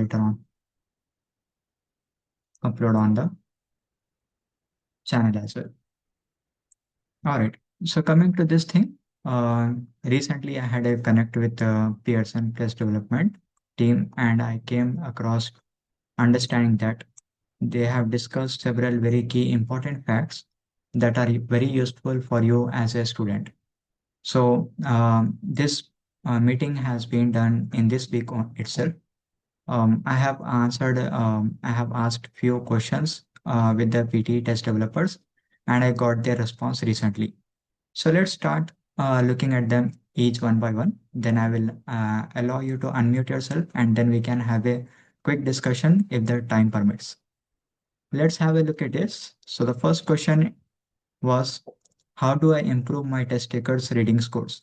later on upload on the channel as well. All right. So coming to this thing, recently I had a connect with the Pearson Test Development team, and I came across understanding that they have discussed several very key important facts that are very useful for you as a student. So this meeting has been done in this week itself. I have asked few questions with the PTE test developers, and I got their response recently. So let's start looking at them each one by one. Then I will allow you to unmute yourself, and then we can have a quick discussion if the time permits. Let's have a look at this. So the first question was, how do I improve my test takers' reading scores?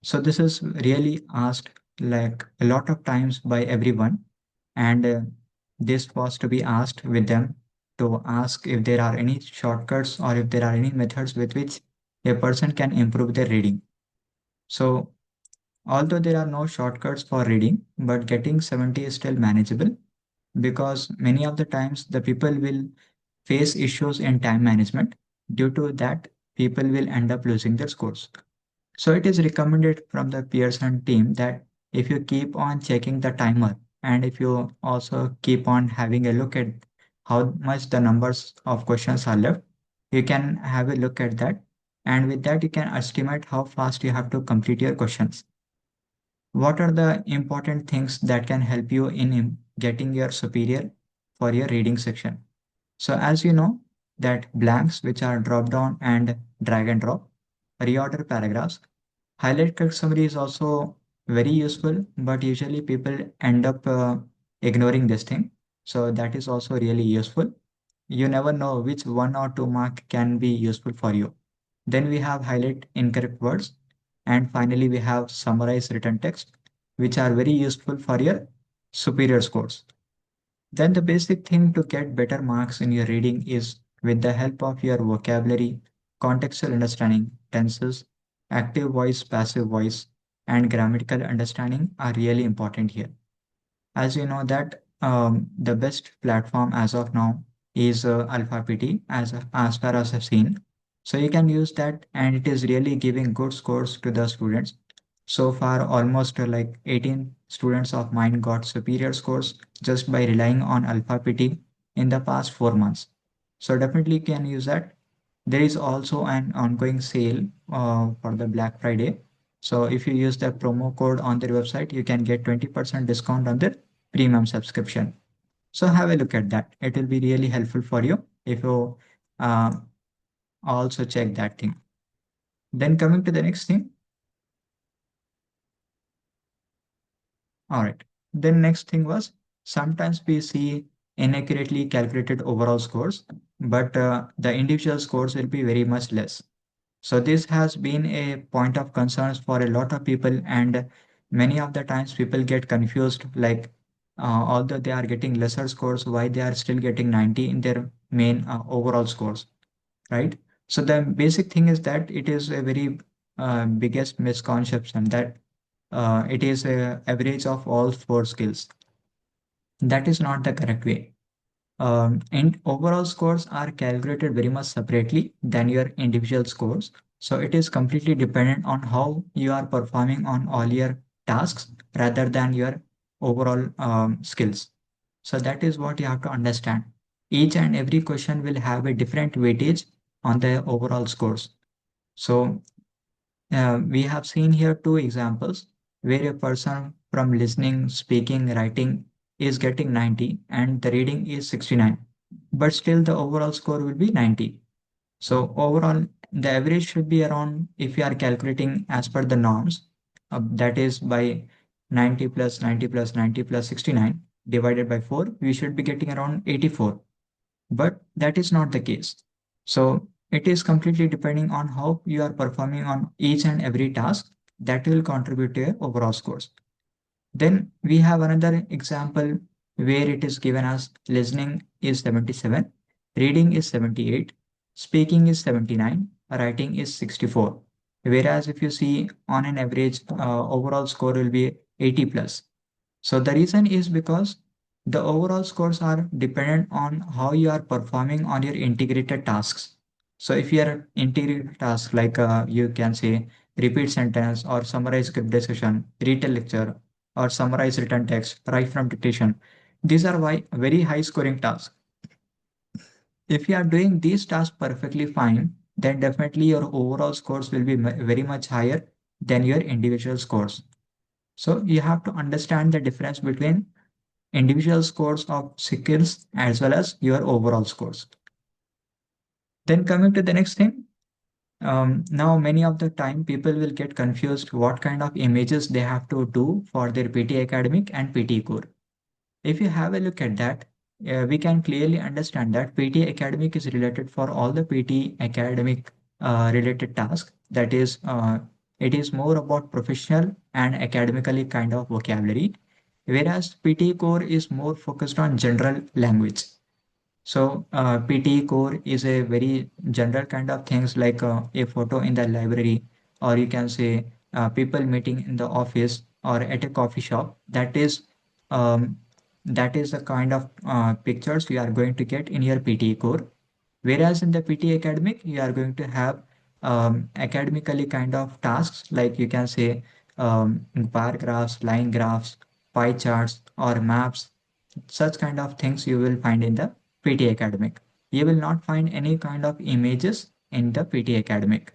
So this is really asked like a lot of times by everyone, and this was to be asked with them to ask if there are any shortcuts or if there are any methods with which a person can improve their reading. So although there are no shortcuts for reading, but getting 70 is still manageable because many of the times the people will face issues in time management. Due to that, people will end up losing their scores. So it is recommended from the Pearson team that if you keep on checking the timer and if you also keep on having a look at how much the numbers of questions are left, you can have a look at that. And with that, you can estimate how fast you have to complete your questions. What are the important things that can help you in getting your superior for your reading section? So as you know that blanks, which are drop down and drag and drop, reorder paragraphs, highlight cut summary is also very useful, but usually people end up ignoring this thing. So that is also really useful. You never know which 1 or 2 mark can be useful for you. Then we have highlight incorrect words. And finally, we have summarize written text, which are very useful for your superior scores. Then the basic thing to get better marks in your reading is with the help of your vocabulary, contextual understanding, tenses, active voice, passive voice, and grammatical understanding are really important here. As you know that the best platform as of now is Alpha PT as far as I've seen. So you can use that and it is really giving good scores to the students. So far, almost like 18 students of mine got superior scores just by relying on Alpha PT in the past 4 months. So definitely can use that. There is also an ongoing sale for the Black Friday. So if you use the promo code on their website, you can get 20% discount on their premium subscription. So have a look at that. It will be really helpful for you if you uh, also check that thing. Then coming to the next thing. All right. Then next thing was sometimes we see inaccurately calculated overall scores, but the individual scores will be very much less. So this has been a point of concerns for a lot of people, and many of the times people get confused like although they are getting lesser scores, why they are still getting 90 in their main overall scores, right? So the basic thing is that it is a very biggest misconception that it is a average of all four skills. That is not the correct way. And overall scores are calculated very much separately than your individual scores. So it is completely dependent on how you are performing on all your tasks rather than your overall skills. So that is what you have to understand. Each and every question will have a different weightage on the overall scores. So we have seen here two examples where a person from listening, speaking, writing is getting 90 and the reading is 69, but still the overall score will be 90. So overall, the average should be around, if you are calculating as per the norms, that is by 90 plus 90 plus 90 plus 69 divided by 4, we should be getting around 84. But that is not the case. So it is completely depending on how you are performing on each and every task that will contribute to your overall scores. Then we have another example where it is given as listening is 77, reading is 78, speaking is 79, writing is 64. Whereas if you see on an average, overall score will be 80 plus. So the reason is because The overall scores are dependent on how you are performing on your integrated tasks. So if you are integrated tasks like you can say repeat sentence or summarize script decision, read a lecture or summarize written text, write from dictation. These are why very high scoring tasks. If you are doing these tasks perfectly fine, then definitely your overall scores will be very much higher than your individual scores. So you have to understand the difference between individual scores of skills as well as your overall scores. Then coming to the next thing, now many of the time people will get confused what kind of images they have to do for their PT Academic and PT Core. If you have a look at that, we can clearly understand that PT Academic is related for all the PT Academic related tasks. That is, it is more about professional and academically kind of vocabulary, whereas PT Core is more focused on general language. So PT core is a very general kind of things like a photo in the library, or you can say people meeting in the office or at a coffee shop. Um, that is the kind of pictures you are going to get in your PT core. Whereas in the PT academic, you are going to have academically kind of tasks like you can say bar graphs, line graphs, pie charts, or maps. Such kind of things you will find in the PT academic. You will not find any kind of images in the PT academic.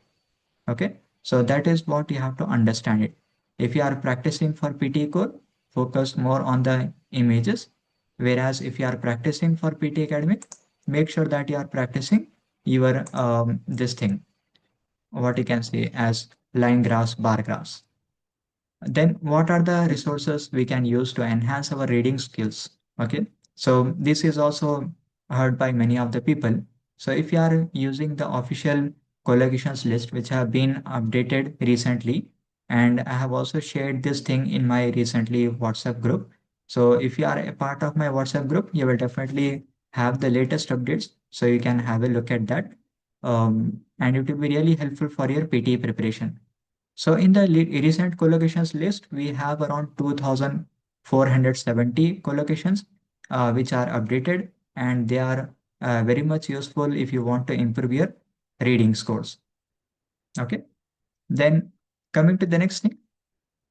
Okay, so that is what you have to understand it. If you are practicing for PT core, focus more on the images. Whereas if you are practicing for PT academic, make sure that you are practicing your this thing, what you can say as line graphs, bar graphs. Then what are the resources we can use to enhance our reading skills? Okay, so this is also heard by many of the people. So if you are using the official collocations list, which have been updated recently, and I have also shared this thing in my recently WhatsApp group. So if you are a part of my WhatsApp group, you will definitely have the latest updates. So you can have a look at that. And it will be really helpful for your PTE preparation. So in the recent collocations list, we have around 2,470 collocations, which are updated, and they are very much useful if you want to improve your reading scores. Okay. Then coming to the next thing,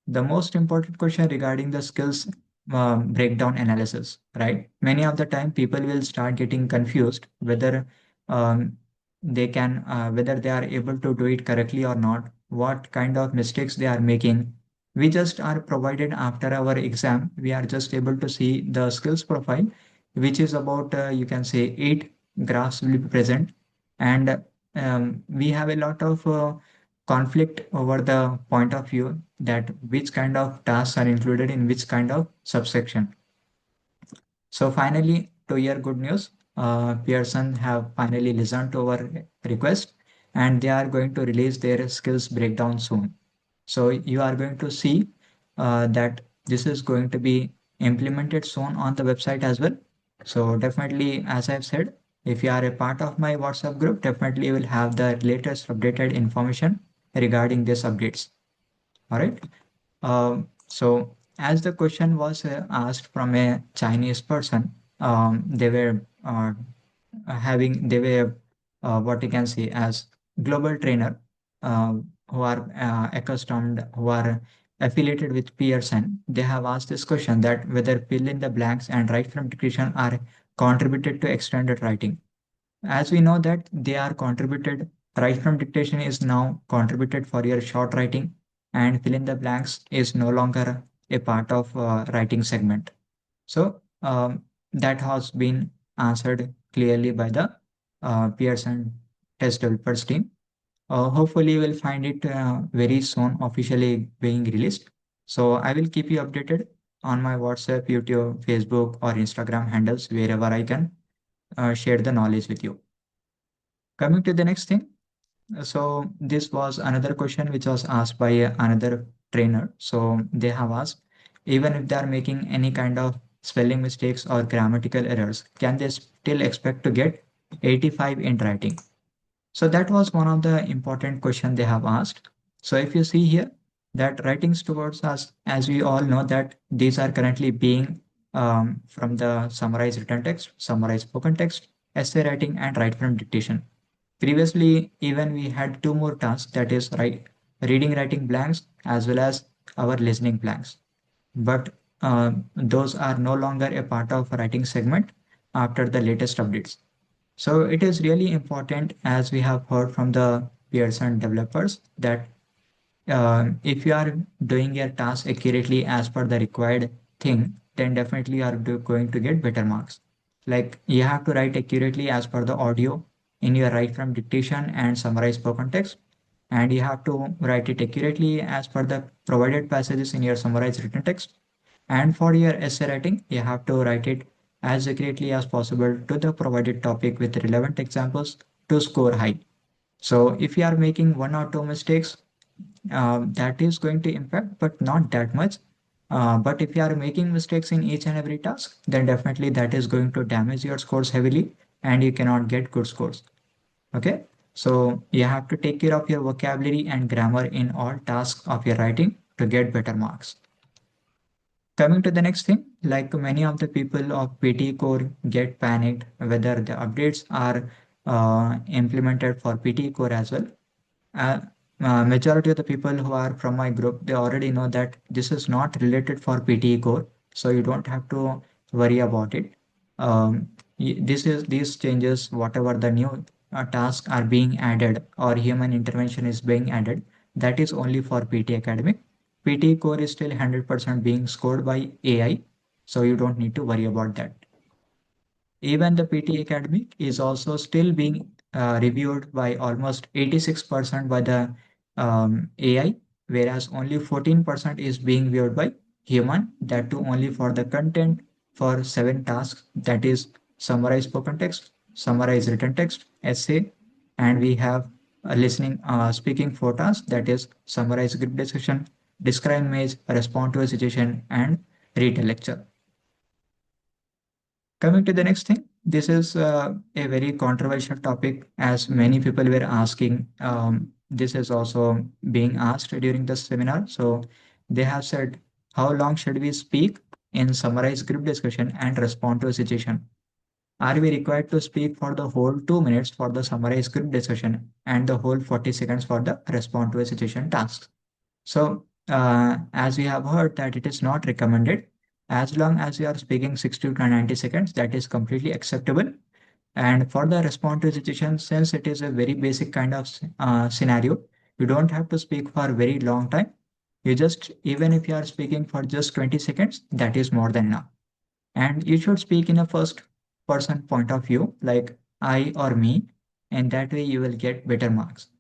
the most important question regarding the skills breakdown analysis, right? Many of the time people will start getting confused whether um, whether they are able to do it correctly or not, what kind of mistakes they are making. We just are provided after our exam, we are just able to see the skills profile, which is about, you can say, 8 graphs will be present. And we have a lot of conflict over the point of view that which kind of tasks are included in which kind of subsection. So finally, to hear good news, Pearson have finally listened to our request and they are going to release their skills breakdown soon. So you are going to see that this is going to be implemented soon on the website as well. So definitely, as I've said, if you are a part of my WhatsApp group, definitely you will have the latest updated information regarding these updates. All right. So as the question was asked from a Chinese person, they were they were what you can say as global trainer uh, who are accustomed, who are affiliated with Pearson. They have asked this question that whether fill in the blanks and write from dictation are contributed to extended writing. As we know that they are contributed, write from dictation is now contributed for your short writing, and fill in the blanks is no longer a part of writing segment. So that has been answered clearly by the Pearson Test Developers team. Hopefully, you will find it very soon officially being released. So I will keep you updated on my WhatsApp, YouTube, Facebook, or Instagram handles wherever I can share the knowledge with you. Coming to the next thing, so this was another question which was asked by another trainer. So they have asked, even if they are making any kind of spelling mistakes or grammatical errors, can they still expect to get 85 in writing? So that was one of the important question they have asked. So if you see here that writing towards us, as we all know that these are currently being from the summarized written text, summarized spoken text, essay writing, and write from dictation. Previously, even we had two more tasks, that is reading writing blanks as well as our listening blanks. But those are no longer a part of writing segment after the latest updates. So it is really important, as we have heard from the Pearson developers, that if you are doing your task accurately as per the required thing, then definitely you are going to get better marks. Like you have to write accurately as per the audio in your write from dictation and summarize spoken text, and you have to write it accurately as per the provided passages in your summarized written text. And for your essay writing, you have to write it as accurately as possible to the provided topic with relevant examples to score high. So if you are making one or two mistakes, that is going to impact, but not that much. But if you are making mistakes in each and every task, then definitely that is going to damage your scores heavily and you cannot get good scores. Okay. So you have to take care of your vocabulary and grammar in all tasks of your writing to get better marks. Coming to the next thing, like many of the people of PT core get panicked whether the updates are implemented for PT core as well. uh, Majority of the people who are from my group, they already know that this is not related for PTE core, so you don't have to worry about it. This is these changes, whatever the new tasks are being added or human intervention is being added, that is only for PT Academic. PT core is still 100% being scored by AI, so you don't need to worry about that. Even the PT Academic is also still being reviewed by almost 86% by the AI, whereas only 14% is being viewed by human, that too only for the content for 7 tasks, that is summarize spoken text, summarize written text, essay, and we have a listening, speaking 4 tasks, that is summarize group discussion, describe image, respond to a situation, and read a lecture. Coming to the next thing, this is a very controversial topic as many people were asking. This is also being asked during the seminar. So they have said, how long should we speak in summarize group discussion and respond to a situation? Are we required to speak for the whole 2 minutes for the summarize group discussion and the whole 40 seconds for the respond to a situation tasks? So, as we have heard that it is not recommended, as long as you are speaking 60 to 90 seconds, that is completely acceptable. And for the response to situation, since it is a very basic kind of scenario, you don't have to speak for a very long time. You just, even if you are speaking for just 20 seconds, that is more than enough. And you should speak in a first person point of view, like I or me, and that way you will get better marks.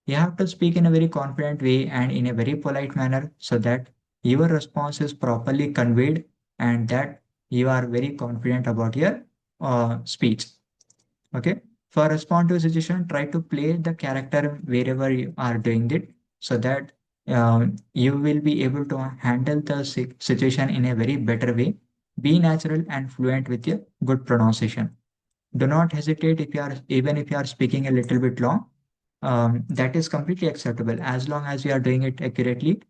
You have to speak in a very confident way and in a very polite manner so that your response is properly conveyed and that you are very confident about your speech. Okay. For respond to a situation, try to play the character wherever you are doing it so that you will be able to handle the situation in a very better way. Be natural and fluent with your good pronunciation. Do not hesitate if you are, even if you are speaking a little bit long, that is completely acceptable as long as you are doing it accurately.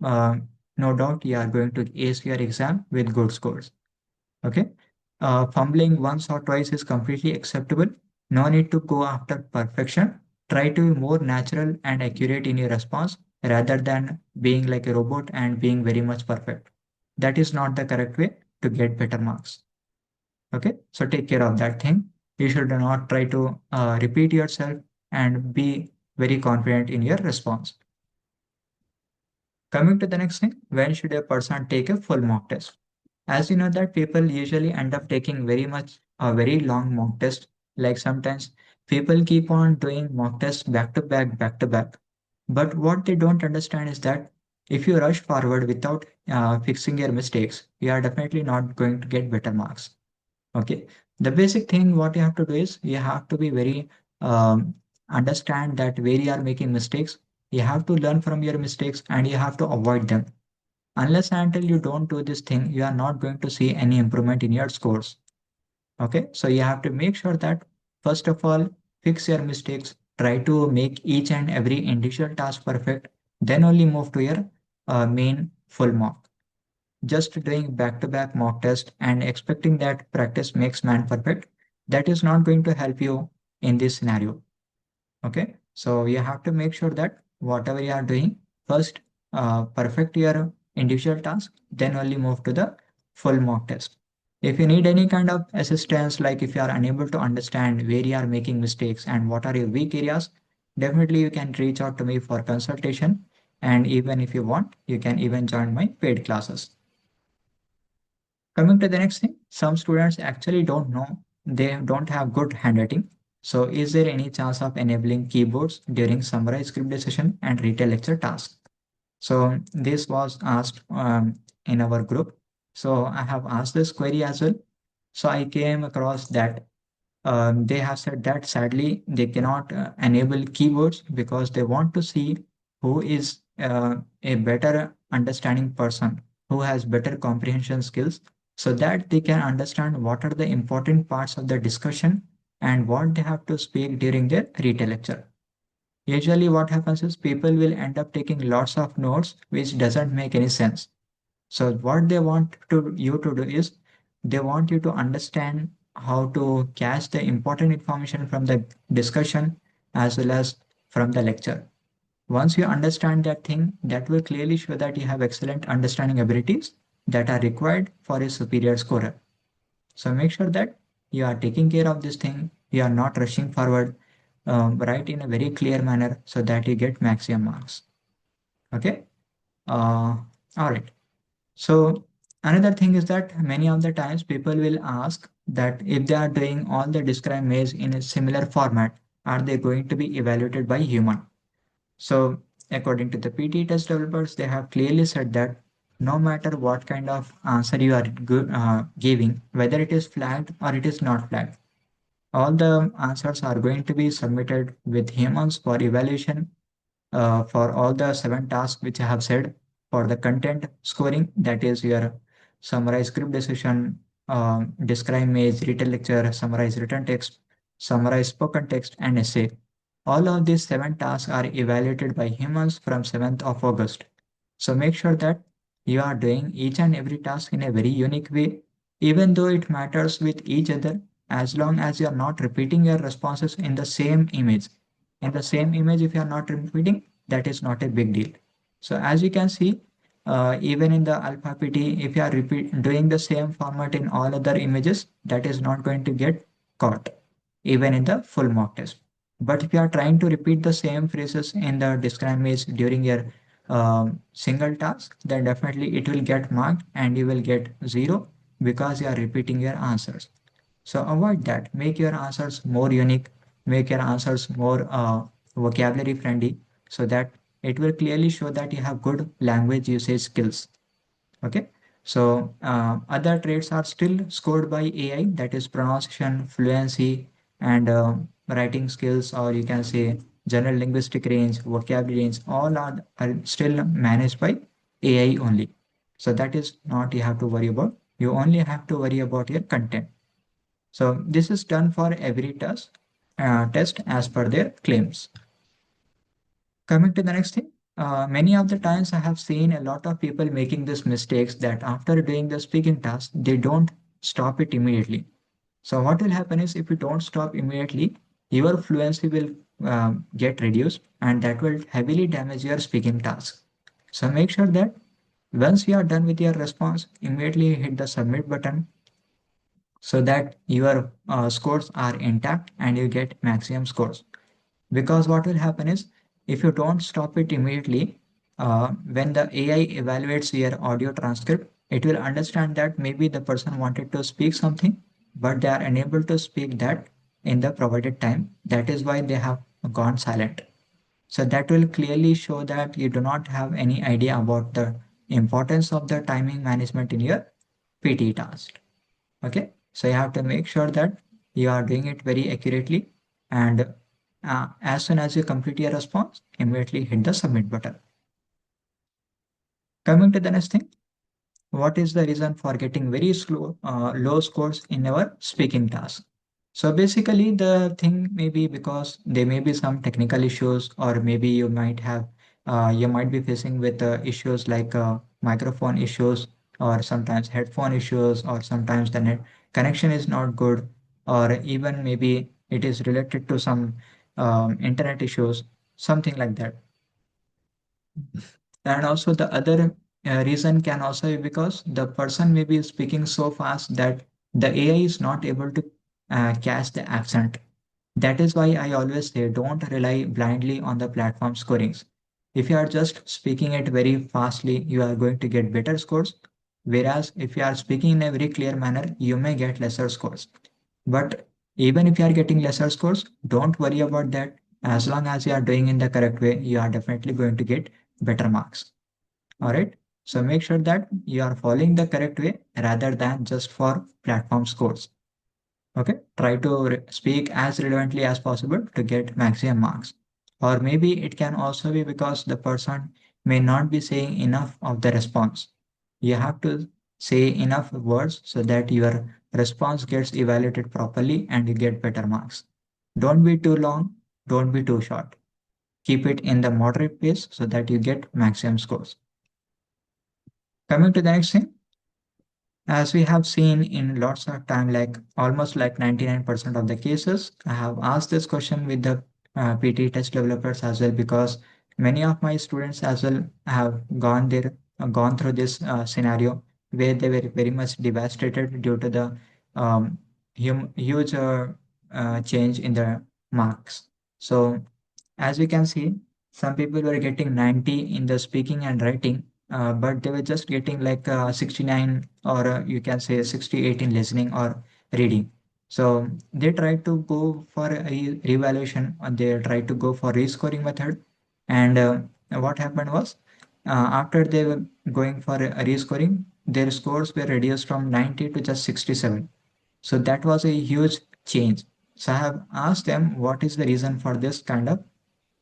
uh, no doubt you are going to ace your exam with good scores. Okay. Fumbling once or twice is completely acceptable. No need to go after perfection. Try to be more natural and accurate in your response rather than being like a robot and being very much perfect. That is not the correct way to get better marks. Okay, so take care of that thing. You should not try to repeat yourself and be very confident in your response. Coming to the next thing, when should a person take a full mock test? As you know that people usually end up taking very much a very long mock test. Like sometimes people keep on doing mock tests back to back, back to back. But what they don't understand is that if you rush forward without fixing your mistakes, you are definitely not going to get better marks. Okay. The basic thing what you have to do is you have to be very understand that where you are making mistakes. You have to learn from your mistakes and you have to avoid them. Unless and until you don't do this thing, you are not going to see any improvement in your scores. Okay. So you have to make sure that first of all, fix your mistakes. Try to make each and every individual task perfect. Then only move to your main full mock. just doing back-to-back mock test and expecting that practice makes man perfect, that is not going to help you in this scenario. Okay, so you have to make sure that whatever you are doing, first perfect your individual task, then only move to the full mock test. If you need any kind of assistance, like if you are unable to understand where you are making mistakes and what are your weak areas, definitely you can reach out to me for consultation. And even if you want, you can even join my paid classes. Coming to the next thing, some students actually don't know they don't have good handwriting. So is there any chance of enabling keyboards during summary script decision and retail lecture tasks? So this was asked in our group. So I have asked this query as well. So I came across that they have said that sadly they cannot enable keywords because they want to see who is a better understanding person, who has better comprehension skills, so that they can understand what are the important parts of the discussion and what they have to speak during their retail lecture. Usually what happens is people will end up taking lots of notes which doesn't make any sense. So what they want you to do is they want you to understand how to catch the important information from the discussion as well as from the lecture. Once you understand that thing, that will clearly show that you have excellent understanding abilities that are required for a superior scorer. So make sure that you are taking care of this thing. You are not rushing forward, write in a very clear manner so that you get maximum marks. Okay. All right. So another thing is that many of the times people will ask that if they are doing all the describe maze in a similar format, are they going to be evaluated by human? So according to the PTE test developers, they have clearly said that no matter what kind of answer you are giving, whether it is flagged or it is not flagged, all the answers are going to be submitted with humans for evaluation for all the 7 tasks which I have said for the content scoring, that is your summarize script decision, describe maze, retail lecture, summarize written text, summarize spoken text, and essay. All of these 7 tasks are evaluated by humans from 7th of August. So make sure that you are doing each and every task in a very unique way, even though it matters with each other, as long as you are not repeating your responses in the same image. In the same image, if you are not repeating, that is not a big deal. So as you can see, even in the alpha PT, if you are doing the same format in all other images, that is not going to get caught, even in the full mock test. But if you are trying to repeat the same phrases in the describe image during your single task, then definitely it will get marked and you will get 0 because you are repeating your answers. So avoid that. Make your answers more unique, make your answers more vocabulary friendly so that it will clearly show that you have good language usage skills. Okay. So other traits are still scored by AI, that is pronunciation, fluency, and writing skills, or you can say general linguistic range, vocabulary range, all are still managed by AI only. So that is not you have to worry about. You only have to worry about your content. So this is done for every test as per their claims. Coming to the next thing, many of the times I have seen a lot of people making this mistakes that after doing the speaking task, they don't stop it immediately. So what will happen is if you don't stop immediately, your fluency will get reduced and that will heavily damage your speaking task. So make sure that once you are done with your response, immediately hit the submit button so that your scores are intact and you get maximum scores. Because what will happen is if you don't stop it immediately, when the AI evaluates your audio transcript, it will understand that maybe the person wanted to speak something, but they are unable to speak that in the provided time. That is why they have gone silent. So that will clearly show that you do not have any idea about the importance of the timing management in your PT task. Okay, so you have to make sure that you are doing it very accurately, and as soon as you complete your response, immediately hit the submit button. Coming to the next thing, what is the reason for getting very low scores in our speaking task? So basically the thing may be because there may be some technical issues, or maybe you might be facing with issues like microphone issues, or sometimes headphone issues, or sometimes the net connection is not good, or even maybe it is related to some internet issues, something like that. And also the other reason can also be because the person may be speaking so fast that the AI is not able to catch the accent. That is why I always say don't rely blindly on the platform scorings. If you are just speaking it very fastly, you are going to get better scores. Whereas if you are speaking in a very clear manner, you may get lesser scores. But even if you are getting lesser scores, don't worry about that. As long as you are doing in the correct way, you are definitely going to get better marks. All right. So make sure that you are following the correct way rather than just for platform scores. Okay. Try to speak as relevantly as possible to get maximum marks. Or maybe it can also be because the person may not be saying enough of the response. You have to say enough words so that your response gets evaluated properly and you get better marks. Don't be too long, don't be too short. Keep it in the moderate pace so that you get maximum scores. Coming to the next thing, as we have seen in lots of time, like almost like 99% of the cases, I have asked this question with the PT test developers as well, because many of my students as well have gone through this scenario where they were very much devastated due to the um, huge change in the marks. So as we can see, some people were getting 90 in the speaking and writing, but they were just getting like 69, or you can say 68 in listening or reading. So they tried to go for a revaluation, or they tried to go for rescoring method. And what happened was, after they were going for a rescoring, their scores were reduced from 90 to just 67. So that was a huge change. So I have asked them what is the reason for this kind of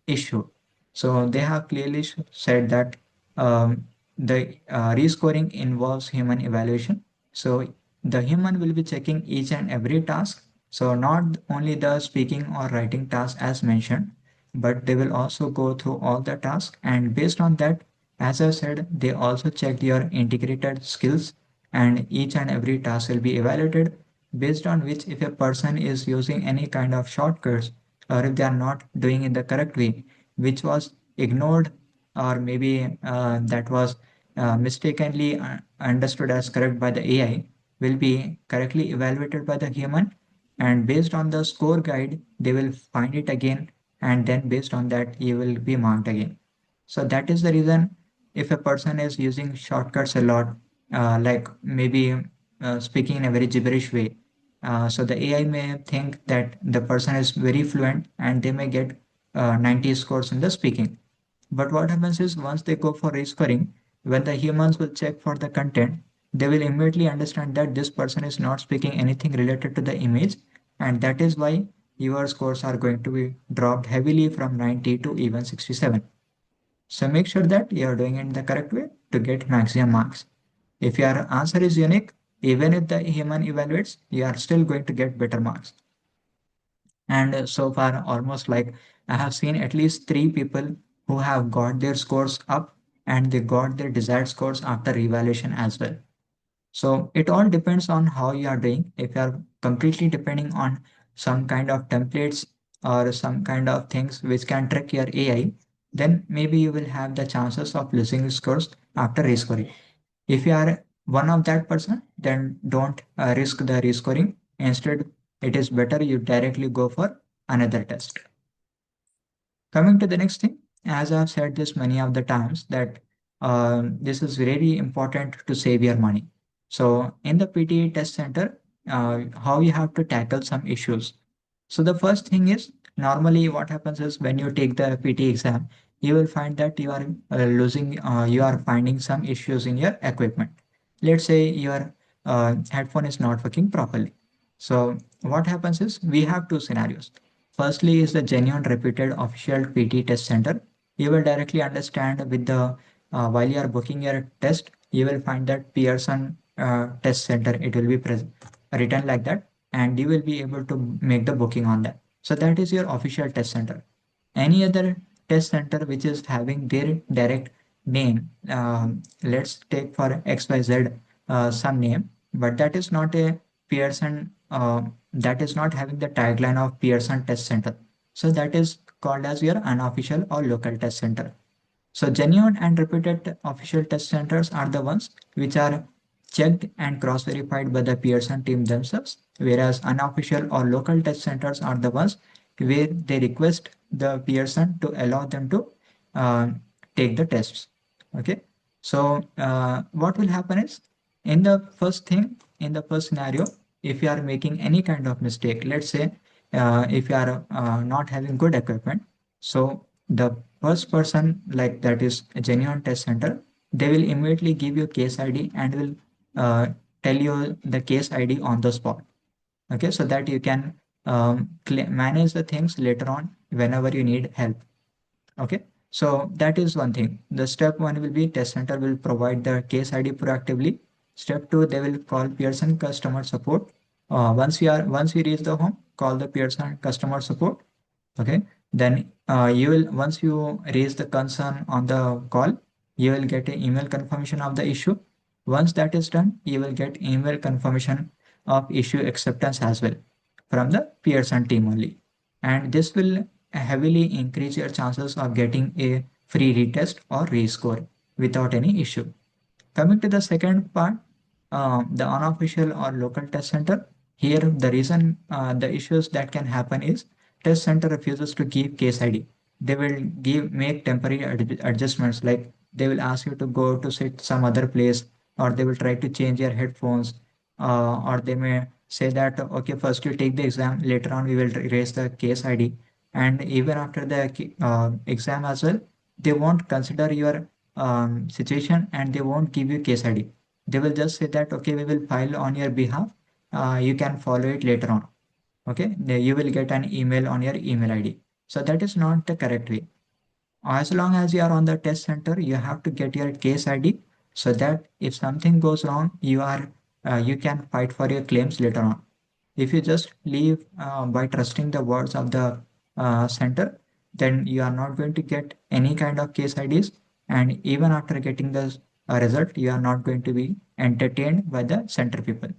issue. So they have clearly said that the rescoring involves human evaluation. So the human will be checking each and every task. So not only the speaking or writing task as mentioned, but they will also go through all the tasks. And based on that, as I said, they also check your integrated skills, and each and every task will be evaluated, based on which if a person is using any kind of shortcuts, or if they are not doing in the correct way, which was ignored, or maybe that was mistakenly understood as correct by the AI, will be correctly evaluated by the human. And based on the score guide, they will find it again. And then based on that, you will be marked again. So that is the reason if a person is using shortcuts a lot, like maybe speaking in a very gibberish way, so the AI may think that the person is very fluent and they may get 90 scores in the speaking. But what happens is once they go for rescoring, when the humans will check for the content, they will immediately understand that this person is not speaking anything related to the image, and that is why your scores are going to be dropped heavily from 90 to even 67. So make sure that you are doing it in the correct way to get maximum marks. If your answer is unique, even if the human evaluates, you are still going to get better marks. And so far, almost like I have seen at least three people who have got their scores up and they got their desired scores after evaluation as well. So it all depends on how you are doing. If you are completely depending on some kind of templates or some kind of things which can trick your AI, then maybe you will have the chances of losing scores after rescoring. If you are one of that person, then don't risk the rescoring. Instead, it is better you directly go for another test. Coming to the next thing, as I've said this many of the times, that this is very important to save your money. So in the PTE test center, how you have to tackle some issues. So the first thing is, normally what happens is when you take the PT exam, you will find that you are finding some issues in your equipment. Let's say your headphone is not working properly. So what happens is we have two scenarios. Firstly is the genuine reputed official PT test center. You will directly understand with the while you are booking your test, you will find that Pearson test center. It will be written like that, and you will be able to make the booking on that. So that is your official test center. Any other test center which is having their direct name, let's take for XYZ some name, but that is not a Pearson, that is not having the tagline of Pearson Test Center. So that is called as your unofficial or local test center. So genuine and reputed official test centers are the ones which are checked and cross-verified by the Pearson team themselves, whereas unofficial or local test centers are the ones where they request the Pearson to allow them to uh, take the tests. Okay, so what will happen is in the first thing, in the first scenario, if you are making any kind of mistake, let's say if you are not having good equipment, so the first person like that is a genuine test center, they will immediately give you case ID and will tell you the case ID on the spot. Okay, so that you can manage the things later on whenever you need help. Okay, so that is one thing. The step one will be test center will provide the case ID proactively. Step two, they will call Pearson customer support. Once we reach the home, call the Pearson customer support. Okay, then you will once you raise the concern on the call, you will get an email confirmation of the issue. Once that is done, you will get email confirmation of issue acceptance as well from the Pearson team only, and this will heavily increase your chances of getting a free retest or rescore without any issue. Coming to the second part, the unofficial or local test center. Here, the reason the issues that can happen is test center refuses to give case ID. They will make temporary adjustments, like they will ask you to go to sit some other place, or they will try to change your headphones, or they may say that okay, first you take the exam, later on we will raise the case ID, and even after the exam as well, they won't consider your situation and they won't give you case ID. They will just say that, okay, we will file on your behalf. You can follow it later on. Okay, you will get an email on your email ID. So that is not the correct way. As long as you are on the test center, you have to get your case ID so that if something goes wrong, you can fight for your claims later on. If you just leave by trusting the words of the center, then you are not going to get any kind of case IDs. And even after getting the result, you are not going to be entertained by the center people.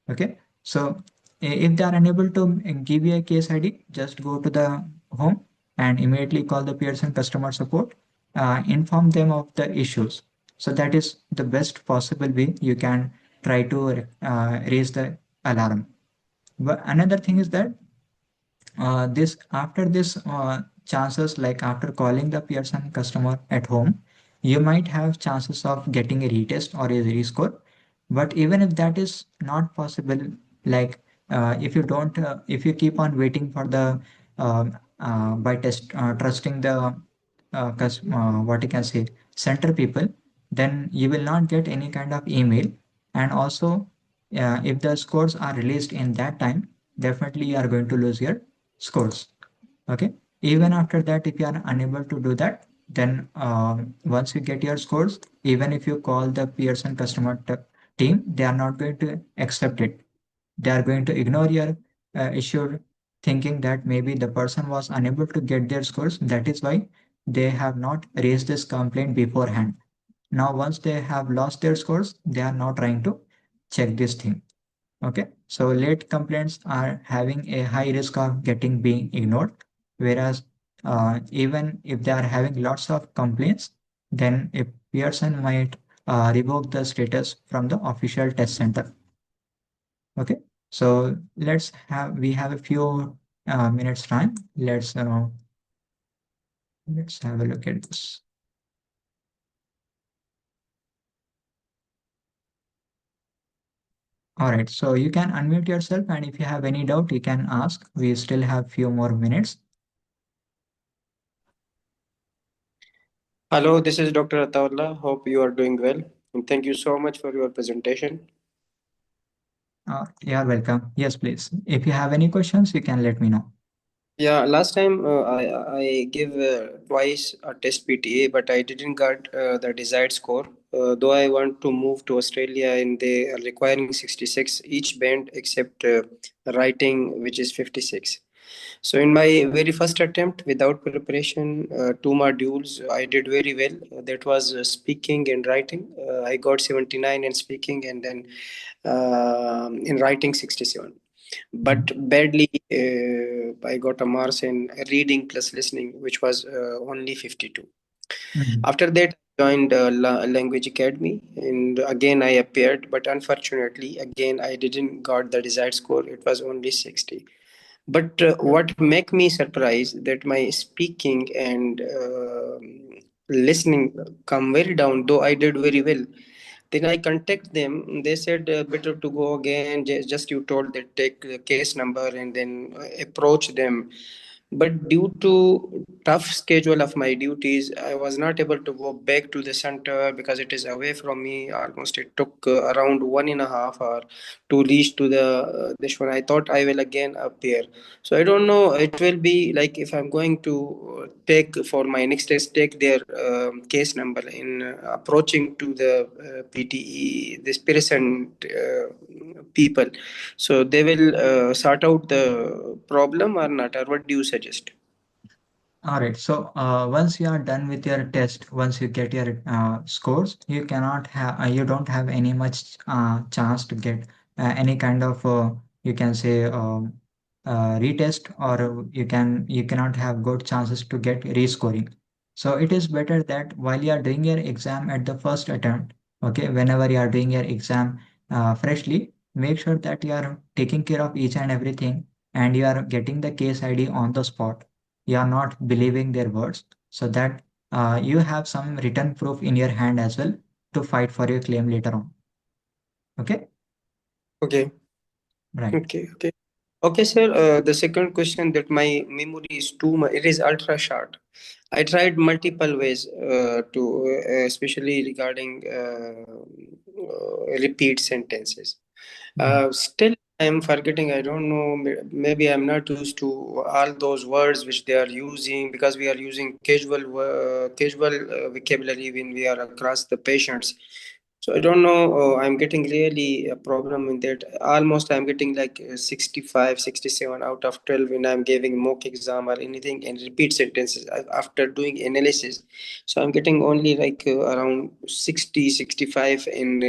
Okay. So if they are unable to give you a case ID, just go to the home and immediately call the Pearson customer support, inform them of the issues. So that is the best possible way you can try to raise the alarm. But another thing is that this after this chances, like after calling the Pearson customer at home, you might have chances of getting a retest or a rescore. But even if that is not possible, like if you don't if you keep on waiting for the by test trusting the what you can say center people, then you will not get any kind of email. And also if the scores are released in that time, definitely you are going to lose your scores. Okay. Even after that, if you are unable to do that, then once you get your scores, even if you call the Pearson customer team, they are not going to accept it. They are going to ignore your issue, thinking that maybe the person was unable to get their scores. That is why they have not raised this complaint beforehand. Now, once they have lost their scores, they are now trying to check this thing. Okay, so late complaints are having a high risk of getting being ignored, whereas even if they are having lots of complaints, then a person might revoke the status from the official test center. Okay, so we have a few minutes time. Let's have a look at this. All right, so you can unmute yourself, and if you have any doubt, you can ask. We still have few more minutes. Hello, this is Dr. Ataullah. Hope you are doing well. And thank you so much for your presentation. You're welcome. Yes, please. If you have any questions, you can let me know. Yeah, last time I give twice a test PTA, but I didn't get the desired score. Though I want to move to Australia and they are requiring 66 each band except writing, which is 56. So in my very first attempt, without preparation, two modules, I did very well. That was speaking and writing. I got 79 in speaking, and then in writing 67. But badly, I got a marks in reading plus listening, which was only 52. Mhm. After that, I joined Language Academy, and again I appeared, but unfortunately, again I didn't got the desired score. It was only 60. But what make me surprised that my speaking and listening come very down, though I did very well. Then I contact them. They said better to go again. Just you told that take the case number and then approach them. But due to tough schedule of my duties, I was not able to go back to the center because it is away from me. Almost it took around 1.5 hour to reach to the this one. I thought I will again appear. So I don't know. It will be like if I'm going to take for my next test, take their case number in approaching to the PTE, this Pearson people. So they will sort out the problem or not, or what do you suggest? All right. So once you are done with your test, once you get your scores, you don't have any much chance to get any kind of you can say retest, or you cannot have good chances to get rescoring. So it is better that while you are doing your exam at the first attempt, okay, whenever you are doing your exam freshly, make sure that you are taking care of each and everything, and you are getting the case ID on the spot. You are not believing their words, so that you have some written proof in your hand as well to fight for your claim later on. Okay, Okay, right. okay. Okay, sir. The second question that my memory is too much. It is ultra short. I tried multiple ways especially regarding repeat sentences. Mm. Still, I'm forgetting. I don't know. Maybe I'm not used to all those words which they are using because we are using casual vocabulary when we are across the patients. So I don't know. I'm getting really a problem in that. Almost I'm getting like 65, 67 out of 12 when I'm giving mock exam or anything and repeat sentences after doing analysis. So I'm getting only like around 60, 65 in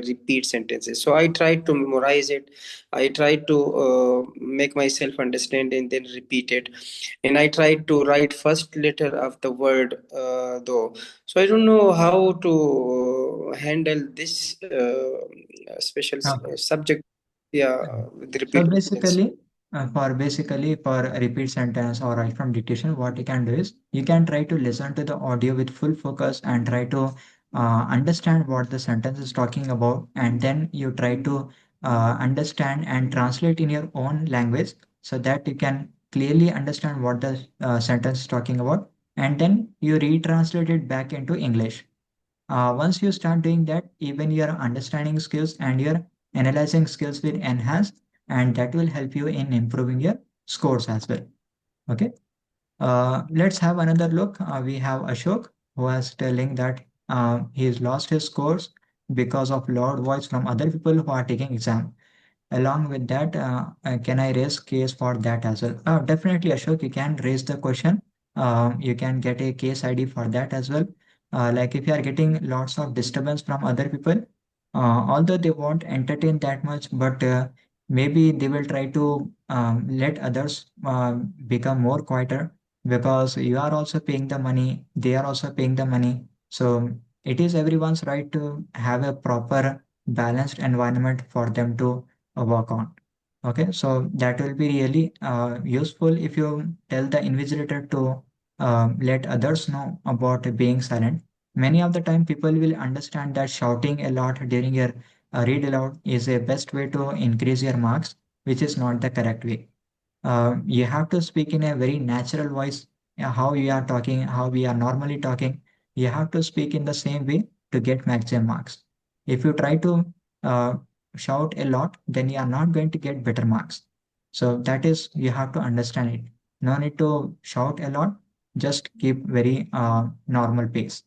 repeat sentences. So I tried to memorize it. I tried to make myself understand and then repeat it. And I tried to write first letter of the word though. So I don't know how to handle this special Okay. subject. Yeah, with the So repeat sentence. basically for a repeat sentence or right from dictation, what you can do is you can try to listen to the audio with full focus and try to understand what the sentence is talking about, and then you try to understand and translate in your own language so that you can clearly understand what the sentence is talking about, and then you retranslate it back into English. Once you start doing that, even your understanding skills and your analyzing skills will enhance, and that will help you in improving your scores as well. Okay. Let's have another look. We have Ashok who is telling that he's lost his scores because of loud voice from other people who are taking exam. Along with that, can I raise case for that as well? Definitely, Ashok, you can raise the question. You can get a case ID for that as well. Like if you are getting lots of disturbance from other people, although they won't entertain that much, but maybe they will try to let others become more quieter, because you are also paying the money, they are also paying the money. So it is everyone's right to have a proper balanced environment for them to work on. Okay, so that will be really useful if you tell the invigilator to let others know about being silent. Many of the time, people will understand that shouting a lot during your read aloud is a best way to increase your marks, which is not the correct way. You have to speak in a very natural voice, how you are talking, how we are normally talking. You have to speak in the same way to get maximum marks. If you try to uh, shout a lot, then you are not going to get better marks. So that is, you have to understand it. No need to shout a lot, just keep very normal pace.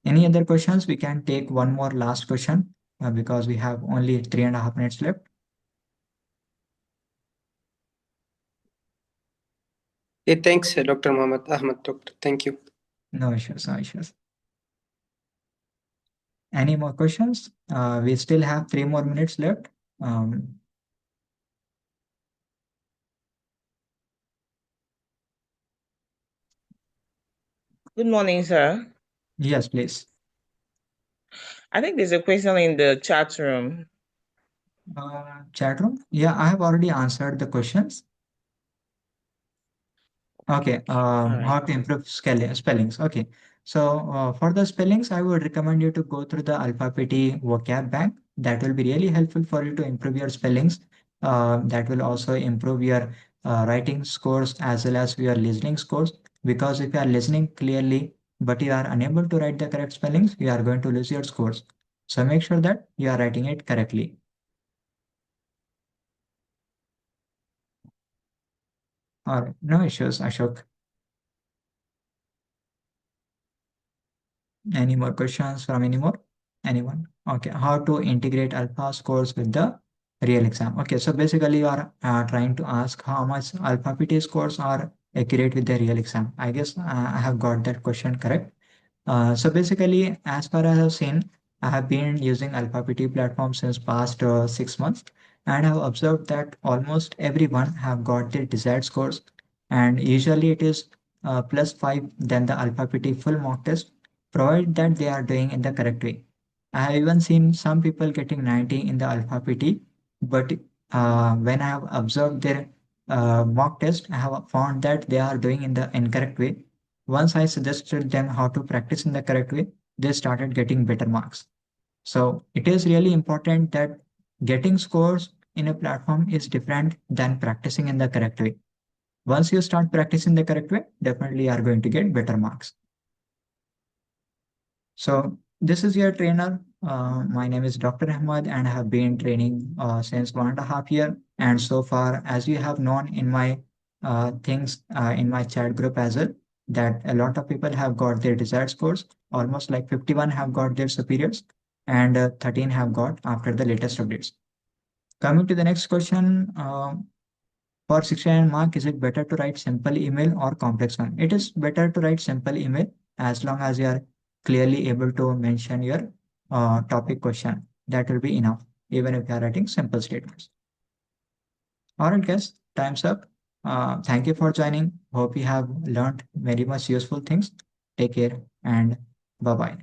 Any other questions? We can take one more last question because we have only 3.5 minutes left. Thanks, Dr. Mohammed Ahmed. Doctor, thank you. No issues, no issues. Any more questions? We still have 3 more minutes left. Um, Good morning, sir. yes, please. I think there's a question in the chat room. Chat room. Yeah, I have already answered the questions. Okay, All how right. to improve spellings. Okay, so for the spellings, I would recommend you to go through the Alpha-PT vocab bank. That will be really helpful for you to improve your spellings. That will also improve your writing scores as well as your listening scores. Because if you are listening clearly, but you are unable to write the correct spellings, you are going to lose your scores. So make sure that you are writing it correctly. All right, no issues, Ashok. Any more questions from anyone? Okay, how to integrate alpha scores with the real exam? Okay, so basically you are trying to ask how much alpha PT scores are accurate with the real exam. I guess I have got that question correct. So basically, as far as I've seen, I have been using Alpha PT platform since past 6 months, and have observed that almost everyone have got their desired scores, and usually it is +5 than the Alpha PT full mock test, provided that they are doing in the correct way. I have even seen some people getting 90 in the Alpha PT, but when I have observed their mock test, I have found that they are doing in the incorrect way. Once I suggested them how to practice in the correct way, they started getting better marks. So it is really important that getting scores in a platform is different than practicing in the correct way. Once you start practicing the correct way, definitely you are going to get better marks. So this is your trainer. My name is Dr. Ahmed and I have been training since 1.5 years. And so far, as you have known in my things in my chat group as well, that a lot of people have got their desired scores. Almost like 51 have got their superiors and 13 have got after the latest updates. Coming to the next question, for 69 mark, is it better to write simple email or complex one? It is better to write simple email as long as you are clearly able to mention your topic question. That will be enough, even if you are writing simple statements. All right, guys, time's up. Thank you for joining. Hope you have learned very much useful things. Take care and bye bye.